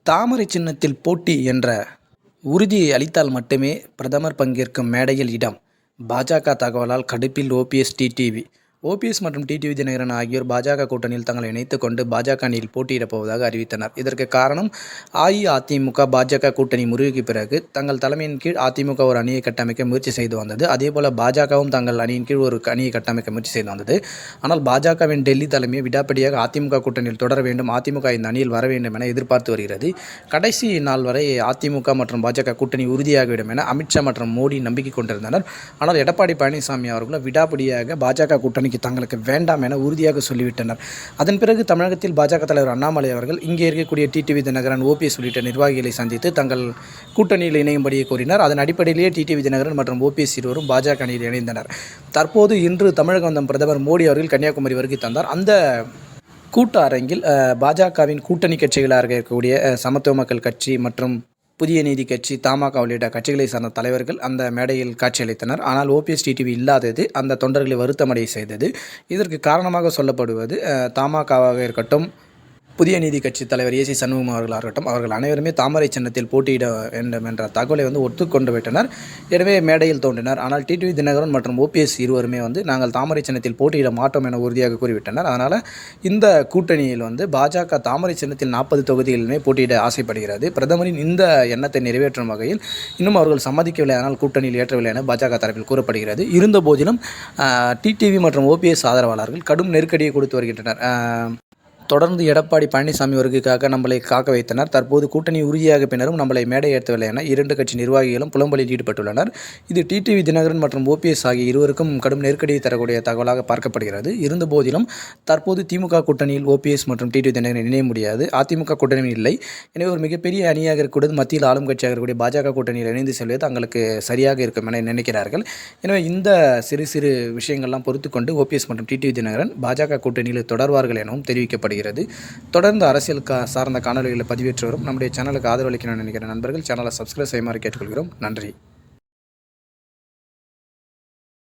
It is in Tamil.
தாமரை சின்னத்தில் போட்டி என்ற உறுதியை அளித்தால் மட்டுமே பிரதமர் பங்கேற்கும் மேடையில் இடம். பாஜக தகவலால் கடுப்பில் ஓபிஎஸ், டிடிவி. ஓபிஎஸ் மற்றும் டிடிவி தினகரன் ஆகியோர் பாஜக கூட்டணியில் தங்களை இணைத்துக் கொண்டு பாஜக அணியில் போட்டியிடப் போவதாக அறிவித்தனர். இதற்கு காரணம், அஇஅதிமுக பாஜக கூட்டணி முறிவுக்கு பிறகு தங்கள் தலைமையின் கீழ் அதிமுக ஒரு அணியை கட்டமைக்க முயற்சி செய்து வந்தது. அதேபோல பாஜகவும் தங்கள் அணியின் கீழ் ஒரு அணியை கட்டமைக்க முயற்சி செய்து வந்தது. ஆனால் பாஜகவின் டெல்லி தலைமையை விடாப்பிடியாக அதிமுக கூட்டணியில் தொடர வேண்டும், அதிமுக இந்த அணியில் வர வேண்டும் என எதிர்பார்த்து வருகிறது. கடைசி நாள் வரை அதிமுக மற்றும் பாஜக கூட்டணி உறுதியாகிவிடும் என அமித்ஷா மற்றும் மோடி நம்பிக்கை கொண்டிருந்தனர். ஆனால் எடப்பாடி பழனிசாமி அவர்களும் விடாப்பிடியாக பாஜக கூட்டணிக்கு தங்களுக்கு வேண்டாம் என உறுதியாக சொல்லிவிட்டனர். அதன் பிறகு தமிழகத்தில் பாஜக தலைவர் அண்ணாமலை அவர்கள் இங்கே இருக்கக்கூடிய டிடிவி தினகரன், ஓபிஎஸ் உள்ளிட்ட நிர்வாகிகளை சந்தித்து தங்கள் கூட்டணியில் இணையும்படியே கோரினார். அதன் அடிப்படையிலேயே டிடிவி தினகரன் மற்றும் ஓபிஎஸ் இருவரும் பாஜக அணியில் இணைந்தனர். தற்போது இன்று தமிழகம் வந்த பிரதமர் மோடி அவர்கள் கன்னியாகுமரி வருகை தந்தார். அந்த கூட்ட அரங்கில் பாஜகவின் கூட்டணி கட்சிகளாக இருக்கக்கூடிய சமத்துவ மக்கள் கட்சி மற்றும் புதிய நீதி கட்சி, தமாக உள்ளிட்ட கட்சிகளை சார்ந்த தலைவர்கள் அந்த மேடையில் காட்சியளித்தனர். ஆனால் ஓபிஎஸ், டிடிவி இல்லாதது அந்த தொண்டர்களை வருத்தமடைய செய்தது. இதற்கு காரணமாக சொல்லப்படுவது தமாகவாக இருக்கட்டும், புதிய நீதி கட்சி தலைவர் ஏசி சண்முகம் அவர்களாக இருக்கட்டும், அவர்கள் அனைவருமே தாமரை சின்னத்தில் போட்டியிட வேண்டும் என்ற தகவலை ஒத்துக்கொண்டு விட்டனர். எனவே மேடையில் தோன்றினர். ஆனால் டிடிவி தினகரன் மற்றும் ஓபிஎஸ் இருவருமே நாங்கள் தாமரை சின்னத்தில் போட்டியிட மாட்டோம் என உறுதியாக கூறிவிட்டனர். அதனால் இந்த கூட்டணியில் பாஜக தாமரை சின்னத்தில் 40 தொகுதிகளிலுமே போட்டியிட ஆசைப்படுகிறது. பிரதமரின் இந்த எண்ணத்தை நிறைவேற்றும் வகையில் இன்னும் அவர்கள் சம்மதிக்கவில்லை, ஆனால் கூட்டணியில் ஏற்றவில்லை என பாஜக தரப்பில் கூறப்படுகிறது. இருந்தபோதிலும் டிடிவி மற்றும் ஓபிஎஸ் ஆதரவாளர்கள் கடும் நெருக்கடியை கொடுத்து வருகின்றனர். தொடர்ந்து எடப்பாடி பழனிசாமி வருகைக்காக நம்மளை காக்க வைத்தனர். தற்போது கூட்டணி உறுதியாக பின்னரும் நம்மளை மேடை ஏற்றவில்லை என 2 கட்சி நிர்வாகிகளும் புலம்பலில் ஈடுபட்டுள்ளனர். இது டிடிவி தினகரன் மற்றும் ஓபிஎஸ் ஆகிய இருவருக்கும் கடும் நெருக்கடியை தரக்கூடிய தகவலாக பார்க்கப்படுகிறது. இருந்தபோதிலும் தற்போது திமுக கூட்டணியில் ஓபிஎஸ் மற்றும் டிடிவி தினகரன் இணைய முடியாது, அதிமுக கூட்டணியில் இல்லை. எனவே ஒரு மிகப்பெரிய அணியாக இருக்கக்கூடியது மத்தியில் ஆளும் கட்சியாக இருக்கக்கூடிய பாஜக கூட்டணியில் இணைந்து செல்வது தங்களுக்கு சரியாக இருக்கும் என நினைக்கிறார்கள். எனவே இந்த சிறு சிறு விஷயங்கள்லாம் பொறுத்துக்கொண்டு ஓபிஎஸ் மற்றும் டிடிவி தினகரன் பாஜக கூட்டணியில் தொடர்வார்கள் எனவும் தெரிவிக்கப்படுகிறது. தொடர்ந்து அரசியல் சார்ந்த காணொலிகளை பதிவேற்று வரும் நம்முடைய சேனலுக்கு ஆதரவளிக்கணும்னு நினைக்கிற நண்பர்கள் சேனலை சப்ஸ்கிரைப் செய்யுமாறு கேட்டுக்கொள்கிறோம். நன்றி.